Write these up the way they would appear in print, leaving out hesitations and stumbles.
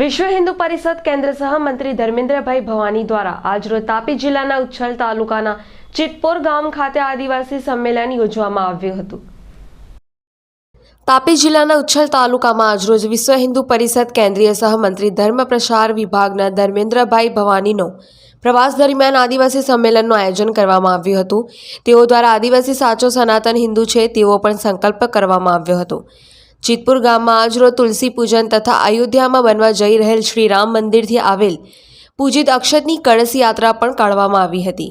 વિશ્વ હિન્દુ પરિષદ કેન્દ્ર સહમંત્રી ધર્મેન્દ્રભાઈ ભવાની દ્વારા આજરોજ તાપી જિલ્લાના ઉચ્છલ તાલુકાના ચિતપોર ગામ ખાતે આદિવાસી સંમેલન યોજવામાં આવ્યું હતું। તાપી જિલ્લાના ઉચ્છલ તાલુકામાં આજરોજ વિશ્વ હિન્દુ પરિષદ કેન્દ્રીય સહમંત્રી ધર્મ પ્રસાર વિભાગના ધર્મેન્દ્રભાઈ ભવાનીનો પ્રવાસ દરમિયાન આદિવાસી સંમેલનનું આયોજન કરવામાં આવ્યું હતું। તેઓ દ્વારા આદિવાસી સાચો સનાતન હિન્દુ છે તેવો પણ સંકલ્પ કરવામાં આવ્યો હતો। ચિતપુર ગામમાં આજરોજ તુલસી પૂજન તથા અયોધ્યામાં બનવા જઈ રહેલ શ્રી રામ મંદિરથી આવેલ પૂજિત અક્ષતની કળશ યાત્રા પણ કાઢવામાં આવી હતી,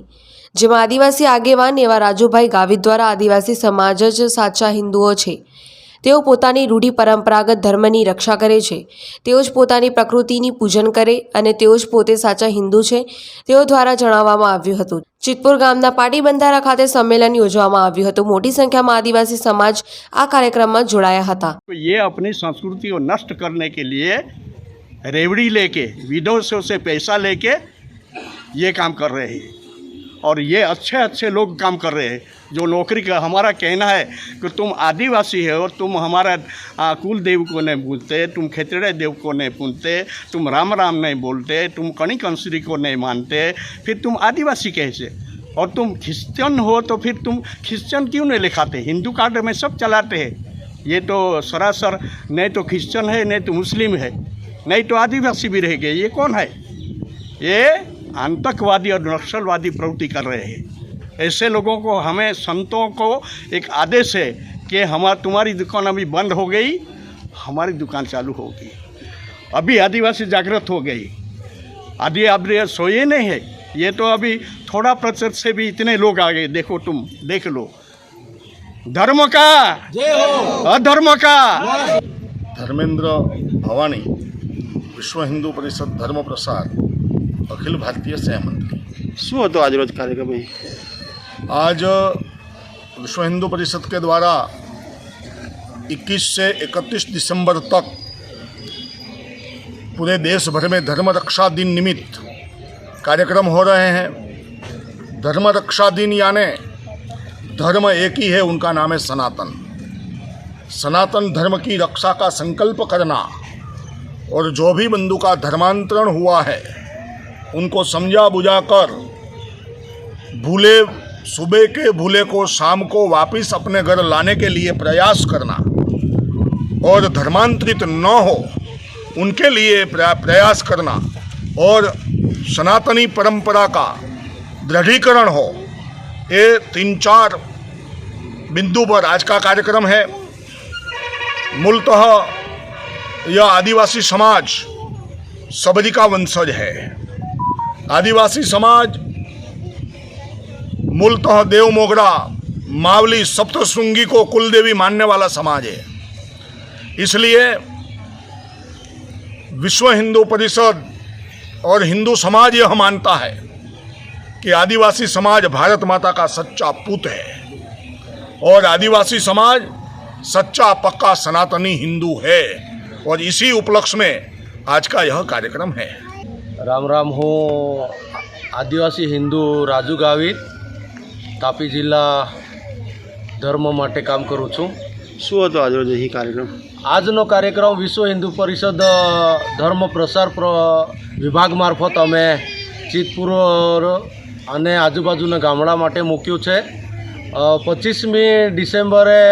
જેમાં આદિવાસી આગેવાન એવા રાજુભાઈ ગાવિત દ્વારા આદિવાસી સમાજ જ સાચા હિન્દુઓ છે, તેઓ પોતાની રૂઢિ પરંપરાગત ધર્મની રક્ષા કરે છે, તેઓ જ પોતાની પ્રકૃતિની પૂજન કરે અને તેઓ જ પોતે સાચા હિન્દુ છે, તેઓ દ્વારા જણાવવામાં આવ્યું હતું। ચિતપુર ગામના પાટી બંધારા ખાતે સંમેલન યોજવામાં આવ્યું હતું। મોટી સંખ્યામાં આદિવાસી સમાજ આ કાર્યક્રમમાં જોડાયા હતા। ये अपनी संस्कृति को नष्ट करने के लिए रेवड़ी लेके विदेशों से पैसा लेके ये काम कर रहे हैं और ये अच्छे अच्छे लोग काम कर रहे हैं। जो नौकरी का हमारा कहना है कि तुम आदिवासी है और तुम हमारा कुल देव को नहीं भूलते, तुम खेतड़े देव को नहीं पूजते, तुम राम राम नहीं बोलते, तुम कणी कंसरी को नहीं मानते, फिर तुम आदिवासी कैसे? और तुम क्रिश्चियन हो तो फिर तुम क्रिश्चियन क्यों नहीं लिखाते? हिंदू कार्ड में सब चलाते हैं। ये तो सरासर नहीं तो क्रिश्चियन है, नहीं तो मुस्लिम है, नहीं तो आदिवासी भी रह गए। ये कौन है? ये आतंकवादी और नक्सलवादी प्रवृत्ति कर रहे हैं। ऐसे लोगों को, हमें संतों को एक आदेश है कि तुम्हारी दुकान अभी बंद हो गई, हमारी दुकान चालू होगी। अभी आदिवासी जागृत हो गई, आदिवासी सोए नहीं है। ये तो अभी थोड़ा प्रतिशत से भी इतने लोग आ गए। देखो, तुम देख लो, धर्म का जय हो, अधर्म का। धर्मेंद्र भवानी, विश्व हिंदू परिषद धर्म प्रसार अखिल भारतीय सहमंत्री। શું હતો આજરોજ કાર્યક્રમ? आज विश्व हिंदू परिषद के द्वारा 21 से 31 दिसंबर तक पूरे देश भर में धर्म रक्षा दिन निमित्त कार्यक्रम हो रहे हैं। धर्म रक्षा दिन यानी धर्म एक ही है, उनका नाम है सनातन। सनातन धर्म की रक्षा का संकल्प करना और जो भी बंधु का धर्मांतरण हुआ है उनको समझा बुझाकर भूले सुबह के भूले को शाम को वापस अपने घर लाने के लिए प्रयास करना और धर्मांतरित न हो उनके लिए प्रयास करना और सनातनी परंपरा का दृढ़ीकरण हो, ये 3-4 बिंदु पर आज का कार्यक्रम है। मूलतः यह आदिवासी समाज सबरी का वंशज है। आदिवासी समाज मूलतः देव मोगरा मावली सप्तशृंगी को कुलदेवी मानने वाला समाज है। इसलिए विश्व हिंदू परिषद और हिंदू समाज यह मानता है कि आदिवासी समाज भारत माता का सच्चा पूत है और आदिवासी समाज सच्चा पक्का सनातनी हिंदू है और इसी उपलक्ष्य में आज का यह कार्यक्रम है। राम राम, हूँ आदिवासी हिंदू राजू गावित, तापी जिला धर्म माटे काम करूँ छूँ। શું હતો આજરોજ એ કાર્યક્રમ? આજનો કાર્યક્રમ વિશ્વ હિન્દુ પરિષદ ધર્મ પ્રસાર વિભાગ મારફત અમે ચિતપુર અને આજુબાજુના ગામડા માટે મૂક્યું છે। 25મી ડિસેમ્બરે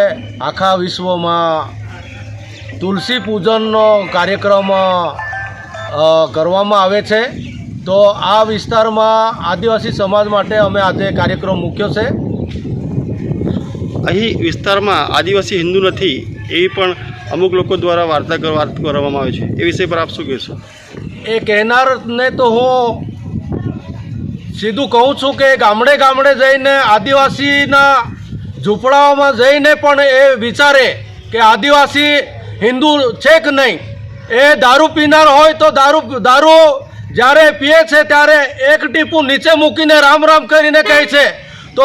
આખા વિશ્વમાં તુલસી પૂજનનો કાર્યક્રમ કરવામાં આવે છે, તો આ વિસ્તારમાં આદિવાસી સમાજ માટે અમે આજે કાર્યક્રમ મૂક્યો છે। અહીં વિસ્તારમાં આદિવાસી હિન્દુ નથી એવી પણ અમુક લોકો દ્વારા વાત કરવામાં આવે છે, એ વિષય પર આપ શું કહેશો? એ કહેનારને તો હું સીધું કહું છું કે ગામડે ગામડે જઈને આદિવાસીના ઝૂંપડાઓમાં જઈને પણ એ વિચારે કે આદિવાસી હિન્દુ છે કે નહીં। એ દારૂ પીનાર હોય તો દારૂ જ્યારે પીએ છે ત્યારે એક ટીપું નીચે મૂકીને રામ રામ કરીને કહે છે, તો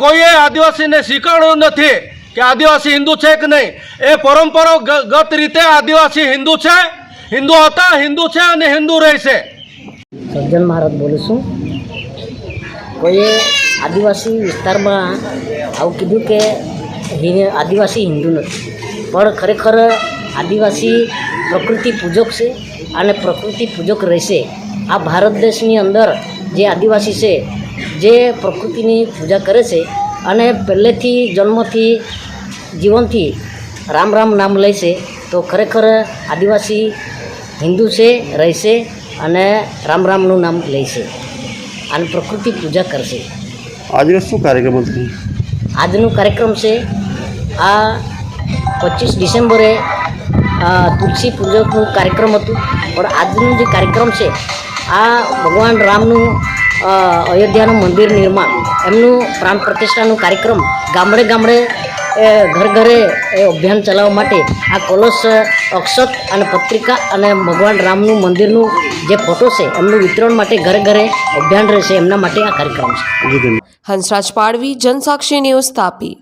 કોઈએ આદિવાસીને શીખવાડ્યું નથી કે આદિવાસી હિન્દુ છે કે નહીં। એ પરંપરાગત રીતે આદિવાસી હિન્દુ છે, હિન્દુ હતા, હિન્દુ છે અને હિન્દુ રહેશે। સજ્જન મહારાજ બોલું છું। કોઈએ આદિવાસી વિસ્તારમાં આવું કીધું કે આદિવાસી હિન્દુ નથી, પણ ખરેખર આદિવાસી પ્રકૃતિ પૂજક છે અને પ્રકૃતિ પૂજક રહેશે. આ ભારત દેશની અંદર જે આદિવાસી છે જે પ્રકૃતિની પૂજા કરે છે અને પહેલેથી જન્મથી જીવનથી રામ રામ નામ લે છે, તો ખરેખર આદિવાસી હિન્દુ છે, રહેશે અને રામ રામનું નામ લે છે અને પ્રકૃતિ પૂજા કરશે. આજનો શું કાર્યક્રમ હતો? આજનો કાર્યક્રમ છે આ 25 ડિસેમ્બરે તુલસી પૂજકનું કાર્યક્રમ હતું, પણ આજનું જે કાર્યક્રમ છે આ ભગવાન રામનું અયોધ્યાનું મંદિર નિર્માણ, એમનું પ્રાણ પ્રતિષ્ઠાનું કાર્યક્રમ ગામડે ગામડે ઘર ઘરે અભિયાન ચલાવવા માટે આ કલશ, અક્ષત અને પત્રિકા અને ભગવાન રામનું મંદિરનું જે ફોટો છે એમનું વિતરણ માટે ઘરે ઘરે અભિયાન રહેશે, એમના માટે આ કાર્યક્રમ છે. હંસરાજ પાડવી, જનસાક્ષી ન્યૂઝ, તાપી.